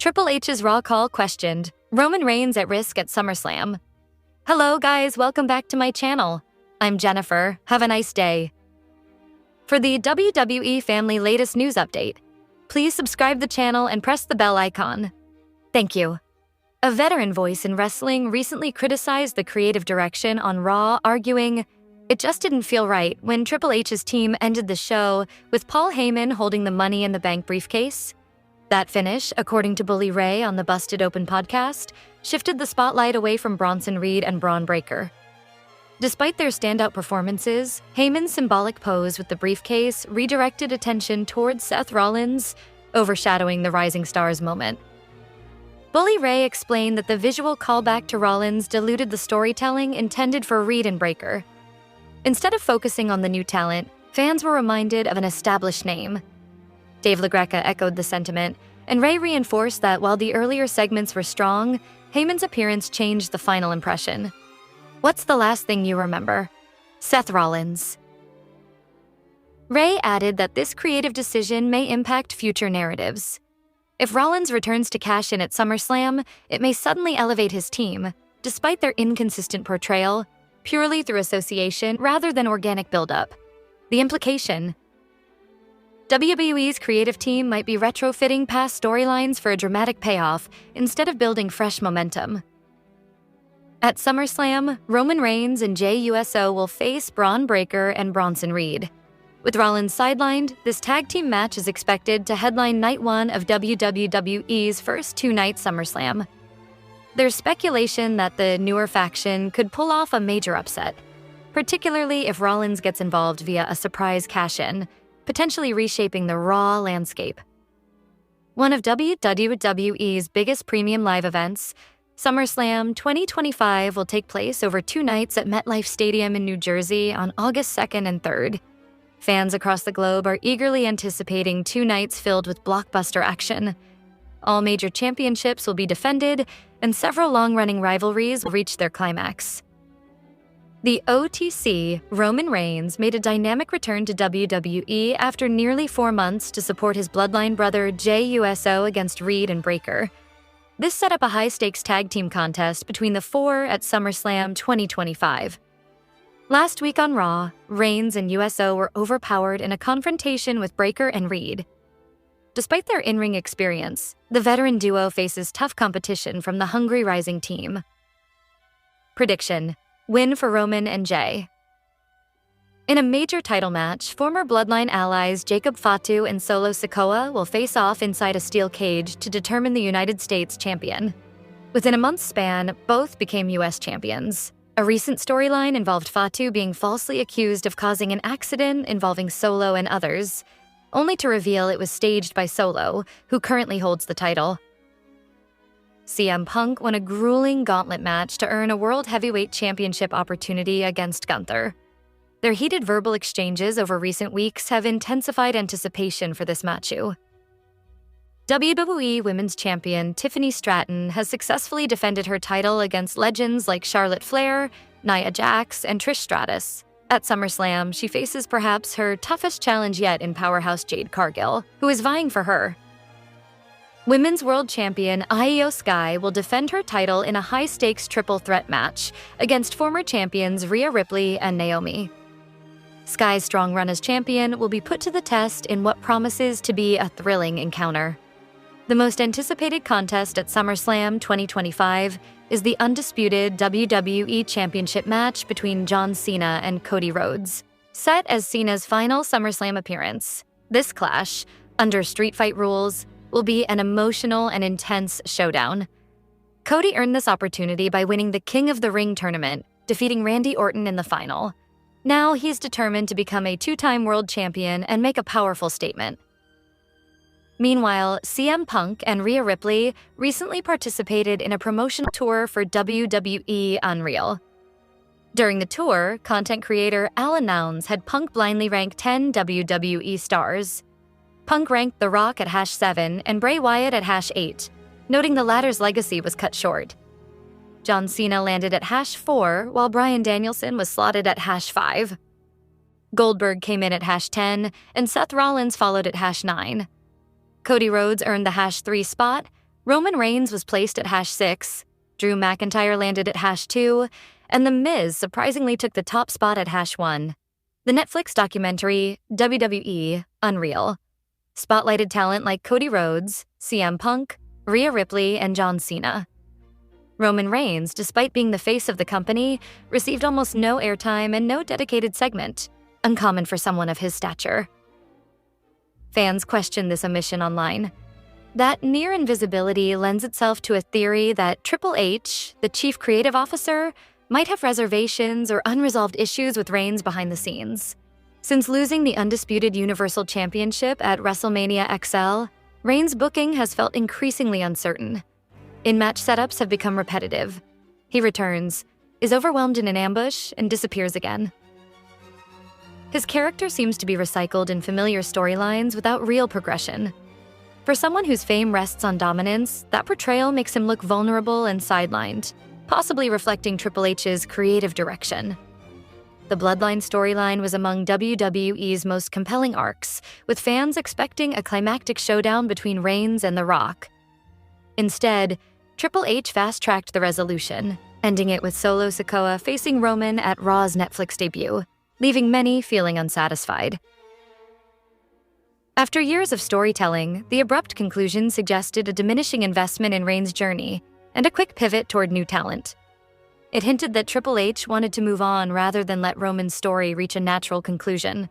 Triple H's Raw call questioned. Roman Reigns at risk at SummerSlam. Hello guys, welcome back to my channel. I'm Jennifer. Have a nice day. For the WWE family latest news update, please subscribe the channel and press the bell icon. Thank you. A veteran voice in wrestling recently criticized the creative direction on Raw, arguing, "It just didn't feel right when Triple H's team ended the show with Paul Heyman holding the Money in the Bank briefcase." That finish, according to Bully Ray on the Busted Open podcast, shifted the spotlight away from Bronson Reed and Braun Breaker. Despite their standout performances, Heyman's symbolic pose with the briefcase redirected attention towards Seth Rollins, overshadowing the Rising Stars moment. Bully Ray explained that the visual callback to Rollins diluted the storytelling intended for Reed and Breaker. Instead of focusing on the new talent, fans were reminded of an established name. Dave LaGreca echoed the sentiment, and Ray reinforced that while the earlier segments were strong, Heyman's appearance changed the final impression. What's the last thing you remember? Seth Rollins. Ray added that this creative decision may impact future narratives. If Rollins returns to cash in at SummerSlam, it may suddenly elevate his team, despite their inconsistent portrayal, purely through association rather than organic buildup. The implication: WWE's creative team might be retrofitting past storylines for a dramatic payoff instead of building fresh momentum. At SummerSlam, Roman Reigns and Jey Uso will face Braun Breaker and Bronson Reed. With Rollins sidelined, this tag team match is expected to headline Night 1 of WWE's first two-night SummerSlam. There's speculation that the newer faction could pull off a major upset, particularly if Rollins gets involved via a surprise cash-in, potentially reshaping the Raw landscape. One of WWE's biggest premium live events, SummerSlam 2025 will take place over 2 nights at MetLife Stadium in New Jersey on August 2nd and 3rd. Fans across the globe are eagerly anticipating 2 nights filled with blockbuster action. All major championships will be defended, and several long-running rivalries will reach their climax. The OTC, Roman Reigns, made a dynamic return to WWE after nearly 4 months to support his bloodline brother Jey Uso against Reed and Breaker. This set up a high-stakes tag team contest between the 4 at SummerSlam 2025. Last week on Raw, Reigns and Uso were overpowered in a confrontation with Breaker and Reed. Despite their in-ring experience, the veteran duo faces tough competition from the hungry Rising team. Prediction: win for Roman and Jey. In a major title match, former Bloodline allies Jacob Fatu and Solo Sikoa will face off inside a steel cage to determine the United States champion. Within a month's span, both became U.S. champions. A recent storyline involved Fatu being falsely accused of causing an accident involving Solo and others, only to reveal it was staged by Solo, who currently holds the title. CM Punk won a grueling gauntlet match to earn a World Heavyweight Championship opportunity against Gunther. Their heated verbal exchanges over recent weeks have intensified anticipation for this matchup. WWE Women's Champion Tiffany Stratton has successfully defended her title against legends like Charlotte Flair, Nia Jax, and Trish Stratus. At SummerSlam, she faces perhaps her toughest challenge yet in powerhouse Jade Cargill, who is vying for her. Women's World Champion Io Sky will defend her title in a high-stakes triple threat match against former champions Rhea Ripley and Naomi. Sky's strong run as champion will be put to the test in what promises to be a thrilling encounter. The most anticipated contest at SummerSlam 2025 is the undisputed WWE Championship match between John Cena and Cody Rhodes, set as Cena's final SummerSlam appearance. This clash, under street fight rules, will be an emotional and intense showdown. Cody earned this opportunity by winning the King of the Ring tournament, defeating Randy Orton in the final. Now he's determined to become a 2-time world champion and make a powerful statement. Meanwhile, CM Punk and Rhea Ripley recently participated in a promotional tour for WWE Unreal. During the tour, content creator Alan Nouns had Punk blindly rank 10 WWE stars. Punk ranked The Rock at #7 and Bray Wyatt at #8, noting the latter's legacy was cut short. John Cena landed at #4, while Bryan Danielson was slotted at #5. Goldberg came in at #10, and Seth Rollins followed at #9. Cody Rhodes earned the #3 spot, Roman Reigns was placed at #6, Drew McIntyre landed at #2, and The Miz surprisingly took the top spot at #1. The Netflix documentary, WWE Unreal, spotlighted talent like Cody Rhodes, CM Punk, Rhea Ripley, and John Cena. Roman Reigns, despite being the face of the company, received almost no airtime and no dedicated segment, uncommon for someone of his stature. Fans questioned this omission online. That near invisibility lends itself to a theory that Triple H, the chief creative officer, might have reservations or unresolved issues with Reigns behind the scenes. Since losing the undisputed Universal Championship at WrestleMania XL, Reigns' booking has felt increasingly uncertain. In-match setups have become repetitive. He returns, is overwhelmed in an ambush, and disappears again. His character seems to be recycled in familiar storylines without real progression. For someone whose fame rests on dominance, that portrayal makes him look vulnerable and sidelined, possibly reflecting Triple H's creative direction. The Bloodline storyline was among WWE's most compelling arcs, with fans expecting a climactic showdown between Reigns and The Rock. Instead, Triple H fast-tracked the resolution, ending it with Solo Sikoa facing Roman at Raw's Netflix debut, leaving many feeling unsatisfied. After years of storytelling, the abrupt conclusion suggested a diminishing investment in Reigns' journey and a quick pivot toward new talent. It hinted that Triple H wanted to move on rather than let Roman's story reach a natural conclusion.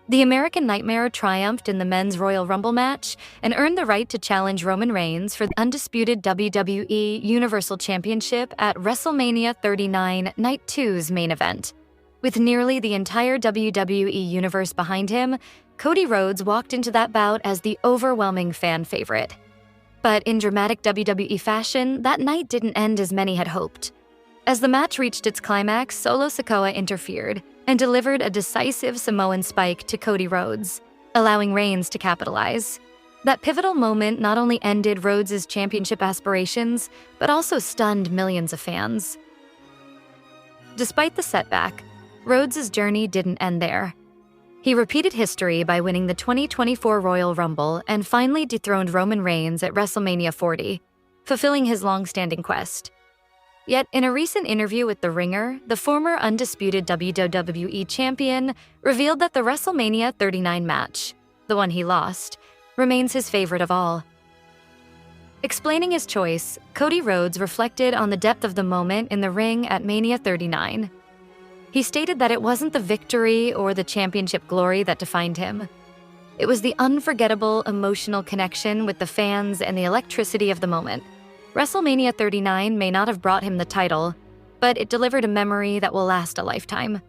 The American Nightmare triumphed in the Men's Royal Rumble match and earned the right to challenge Roman Reigns for the undisputed WWE Universal Championship at WrestleMania 39 Night 2's main event. With nearly the entire WWE universe behind him, Cody Rhodes walked into that bout as the overwhelming fan favorite. But in dramatic WWE fashion, that night didn't end as many had hoped. As the match reached its climax, Solo Sikoa interfered and delivered a decisive Samoan spike to Cody Rhodes, allowing Reigns to capitalize. That pivotal moment not only ended Rhodes' championship aspirations, but also stunned millions of fans. Despite the setback, Rhodes' journey didn't end there. He repeated history by winning the 2024 Royal Rumble and finally dethroned Roman Reigns at WrestleMania 40, fulfilling his long-standing quest. Yet, in a recent interview with The Ringer, the former undisputed WWE champion revealed that the WrestleMania 39 match, the one he lost, remains his favorite of all. Explaining his choice, Cody Rhodes reflected on the depth of the moment in the ring at Mania 39. He stated that it wasn't the victory or the championship glory that defined him. It was the unforgettable emotional connection with the fans and the electricity of the moment. WrestleMania 39 may not have brought him the title, but it delivered a memory that will last a lifetime.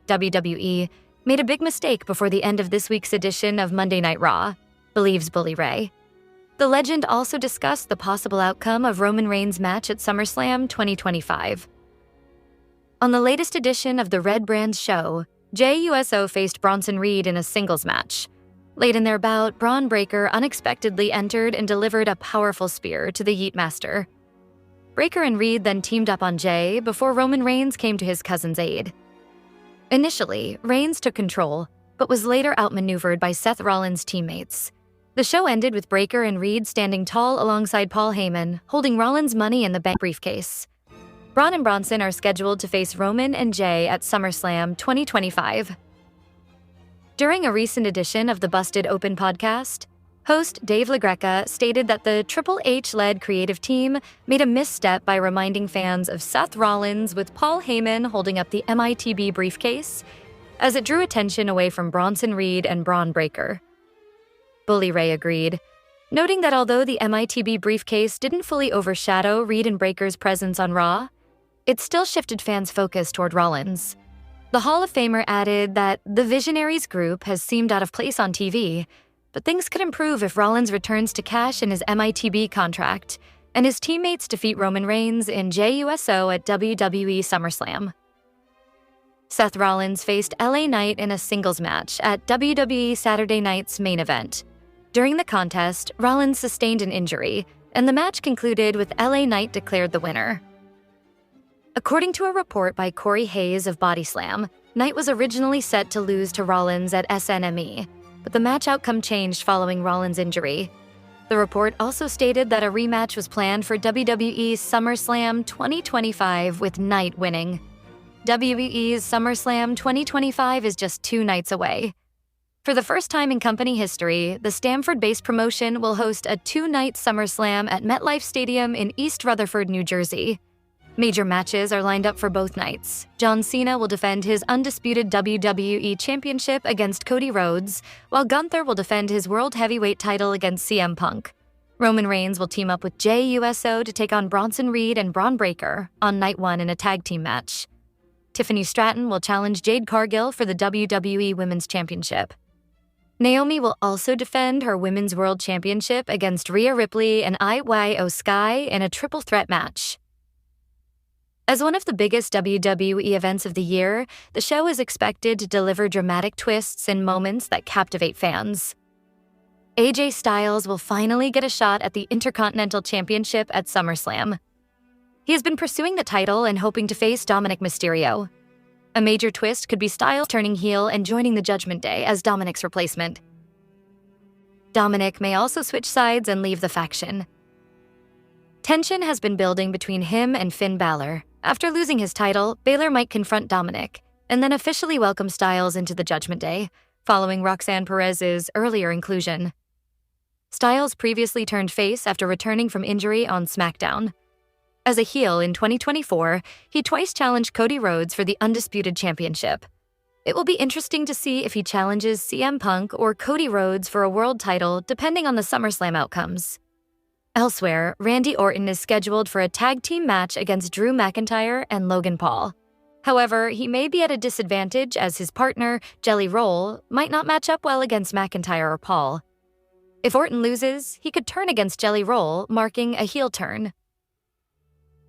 WWE made a big mistake before the end of this week's edition of Monday Night Raw, believes Bully Ray. The legend also discussed the possible outcome of Roman Reigns' match at SummerSlam 2025. On the latest edition of the Red Brands show, Jey Uso faced Bronson Reed in a singles match. Late in their bout, Braun Breaker unexpectedly entered and delivered a powerful spear to the Yeet Master. Breaker and Reed then teamed up on Jey before Roman Reigns came to his cousin's aid. Initially, Reigns took control, but was later outmaneuvered by Seth Rollins' teammates. The show ended with Breaker and Reed standing tall alongside Paul Heyman, holding Rollins' Money in the Bank briefcase. Braun and Bronson are scheduled to face Roman and Jey at SummerSlam 2025. During a recent edition of the Busted Open podcast, host Dave LaGreca stated that the Triple H-led creative team made a misstep by reminding fans of Seth Rollins with Paul Heyman holding up the MITB briefcase, as it drew attention away from Bronson Reed and Braun Breaker. Bully Ray agreed, noting that although the MITB briefcase didn't fully overshadow Reed and Breaker's presence on Raw, it still shifted fans' focus toward Rollins. The Hall of Famer added that the Visionaries group has seemed out of place on TV, but things could improve if Rollins returns to cash in his MITB contract and his teammates defeat Roman Reigns and Jey Uso at WWE SummerSlam. Seth Rollins faced LA Knight in a singles match at WWE Saturday Night's main event. During the contest, Rollins sustained an injury, and the match concluded with LA Knight declared the winner. According to a report by Corey Hayes of Body Slam, Knight was originally set to lose to Rollins at SNME, but the match outcome changed following Rollins' injury. The report also stated that a rematch was planned for WWE's SummerSlam 2025 with Knight winning. WWE's SummerSlam 2025 is just 2 nights away. For the first time in company history, the Stamford-based promotion will host a 2-night SummerSlam at MetLife Stadium in East Rutherford, New Jersey. Major matches are lined up for both nights. John Cena will defend his undisputed WWE Championship against Cody Rhodes, while Gunther will defend his World Heavyweight title against CM Punk. Roman Reigns will team up with Jey Uso to take on Bronson Reed and Braun Breaker on Night 1 in a tag team match. Tiffany Stratton will challenge Jade Cargill for the WWE Women's Championship. Naomi will also defend her Women's World Championship against Rhea Ripley and Io Sky in a triple threat match. As one of the biggest WWE events of the year, the show is expected to deliver dramatic twists and moments that captivate fans. AJ Styles will finally get a shot at the Intercontinental Championship at SummerSlam. He has been pursuing the title and hoping to face Dominic Mysterio. A major twist could be Styles turning heel and joining the Judgment Day as Dominic's replacement. Dominic may also switch sides and leave the faction. Tension has been building between him and Finn Balor. After losing his title, Balor might confront Dominic, and then officially welcome Styles into the Judgment Day, following Roxanne Perez's earlier inclusion. Styles previously turned face after returning from injury on SmackDown. As a heel in 2024, he twice challenged Cody Rhodes for the Undisputed Championship. It will be interesting to see if he challenges CM Punk or Cody Rhodes for a world title depending on the SummerSlam outcomes. Elsewhere, Randy Orton is scheduled for a tag team match against Drew McIntyre and Logan Paul. However, he may be at a disadvantage as his partner, Jelly Roll, might not match up well against McIntyre or Paul. If Orton loses, he could turn against Jelly Roll, marking a heel turn.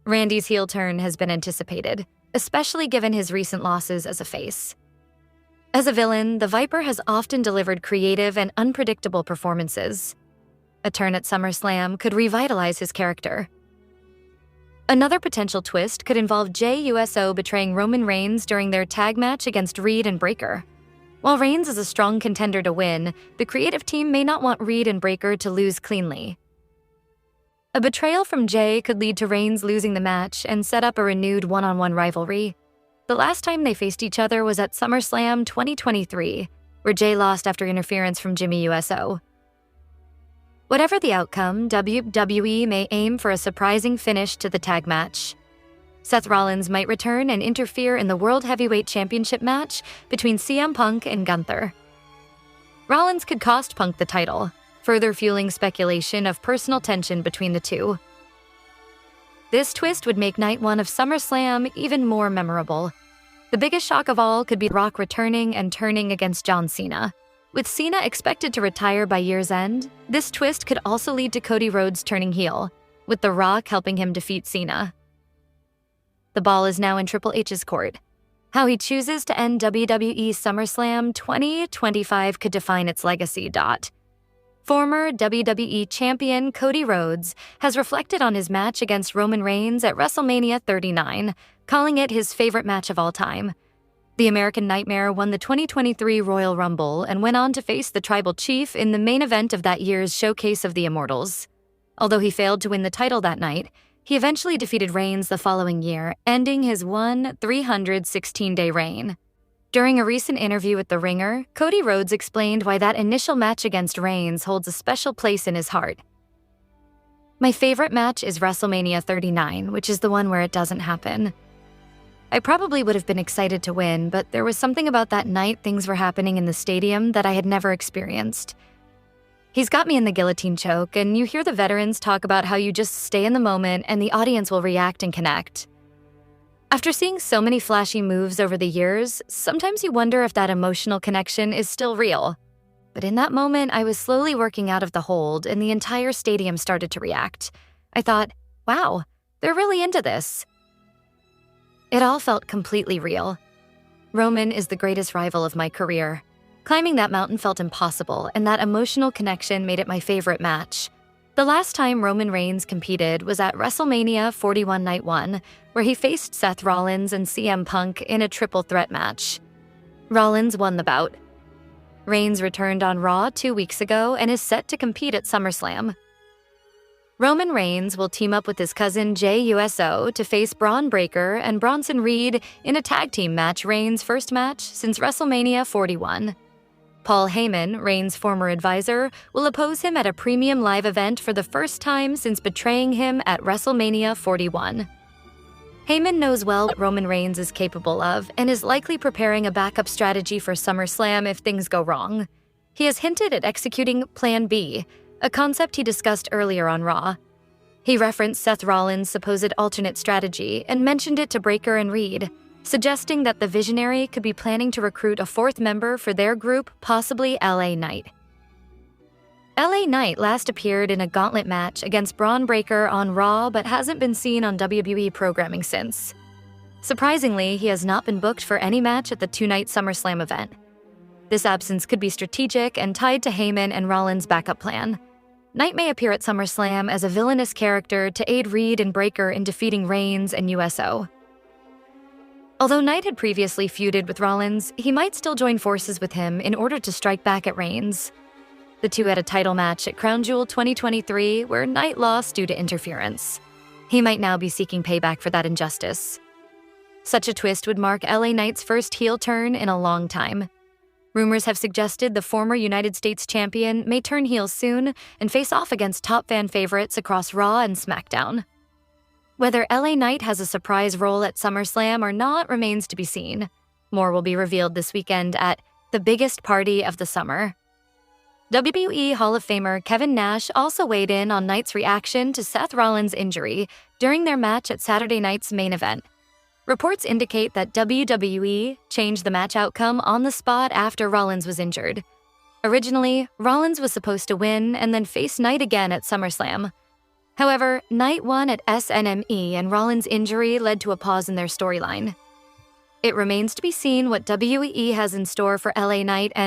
Randy's heel turn has been anticipated, especially given his recent losses as a face. As a villain, the Viper has often delivered creative and unpredictable performances. A turn at SummerSlam could revitalize his character. Another potential twist could involve Jey Uso betraying Roman Reigns during their tag match against Reed and Breakker. While Reigns is a strong contender to win, the creative team may not want Reed and Breakker to lose cleanly. A betrayal from Jey could lead to Reigns losing the match and set up a renewed one-on-one rivalry. The last time they faced each other was at SummerSlam 2023, where Jey lost after interference from Jimmy Uso. Whatever the outcome, WWE may aim for a surprising finish to the tag match. Seth Rollins might return and interfere in the World Heavyweight Championship match between CM Punk and Gunther. Rollins could cost Punk the title, further fueling speculation of personal tension between the two. This twist would make Night 1 of SummerSlam even more memorable. The biggest shock of all could be Rock returning and turning against John Cena. With Cena expected to retire by year's end, this twist could also lead to Cody Rhodes turning heel, with The Rock helping him defeat Cena. The ball is now in Triple H's court. How he chooses to end WWE SummerSlam 2025 could define its legacy. Former WWE champion Cody Rhodes has reflected on his match against Roman Reigns at WrestleMania 39, calling it his favorite match of all time. The American Nightmare won the 2023 Royal Rumble and went on to face the Tribal Chief in the main event of that year's Showcase of the Immortals. Although he failed to win the title that night, he eventually defeated Reigns the following year, ending his 316-day reign. During a recent interview with The Ringer, Cody Rhodes explained why that initial match against Reigns holds a special place in his heart. "My favorite match is WrestleMania 39, which is the one where it doesn't happen. I probably would have been excited to win, but there was something about that night things were happening in the stadium that I had never experienced. He's got me in the guillotine choke, and you hear the veterans talk about how you just stay in the moment and the audience will react and connect. After seeing so many flashy moves over the years, sometimes you wonder if that emotional connection is still real. But in that moment, I was slowly working out of the hold and the entire stadium started to react. I thought, wow, they're really into this. It all felt completely real. Roman is the greatest rival of my career. Climbing that mountain felt impossible, and that emotional connection made it my favorite match. The last time Roman Reigns competed was at WrestleMania 41 Night 1, where he faced Seth Rollins and CM Punk in a triple threat match. Rollins won the bout. Reigns returned on Raw 2 weeks ago and is set to compete at SummerSlam. Roman Reigns will team up with his cousin Jey Uso to face Braun Breaker and Bronson Reed in a tag team match, Reigns' first match since WrestleMania 41. Paul Heyman, Reigns' former advisor, will oppose him at a premium live event for the first time since betraying him at WrestleMania 41. Heyman knows well what Roman Reigns is capable of and is likely preparing a backup strategy for SummerSlam if things go wrong. He has hinted at executing Plan B, a concept he discussed earlier on Raw. He referenced Seth Rollins' supposed alternate strategy and mentioned it to Breaker and Reed, suggesting that the Visionary could be planning to recruit a fourth member for their group, possibly LA Knight. LA Knight last appeared in a gauntlet match against Braun Breaker on Raw but hasn't been seen on WWE programming since. Surprisingly, he has not been booked for any match at the two-night SummerSlam event. This absence could be strategic and tied to Heyman and Rollins' backup plan. Knight may appear at SummerSlam as a villainous character to aid Reed and Breaker in defeating Reigns and USO. Although Knight had previously feuded with Rollins, he might still join forces with him in order to strike back at Reigns. The two had a title match at Crown Jewel 2023 where Knight lost due to interference. He might now be seeking payback for that injustice. Such a twist would mark LA Knight's first heel turn in a long time. Rumors have suggested the former United States champion may turn heel soon and face off against top fan favorites across Raw and SmackDown. Whether LA Knight has a surprise role at SummerSlam or not remains to be seen. More will be revealed this weekend at The Biggest Party of the Summer. WWE Hall of Famer Kevin Nash also weighed in on Knight's reaction to Seth Rollins' injury during their match at Saturday night's main event. Reports indicate that WWE changed the match outcome on the spot after Rollins was injured. Originally, Rollins was supposed to win and then face Knight again at SummerSlam. However, Knight won at SNME and Rollins' injury led to a pause in their storyline. It remains to be seen what WWE has in store for LA Knight and